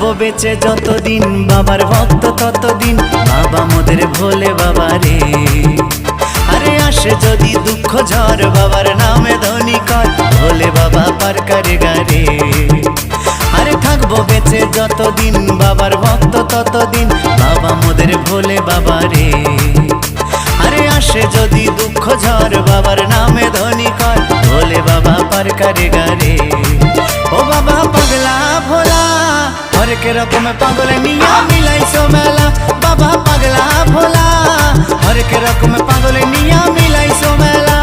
থাকবো বেঁচে যতদিন বাবার ভক্ত ততদিন, বাবা মোদের ভোলে বাবা রে। আরে আসে যদি দুঃখ ঝড় বাবার নামে ধ্বনি কর, ভোলে বাবা পার করে গারে। আরে থাকবো বেঁচে যতদিন বাবার ভক্ত ততদিন, বাবা মোদের ভোলে বাবা রে। আরে আসে যদি দুঃখ ঝড় বাবার নামে ধ্বনি কর, ভোলে বাবা পার করে গারে। ও বাবা পাগলা ভোলা হরেক রকম পাগল নিয়া মিলাইছো মেলা, বাবা পাগলা ভোলা হরেক রকম পাগল নিয়া মিলাইছো মেলা।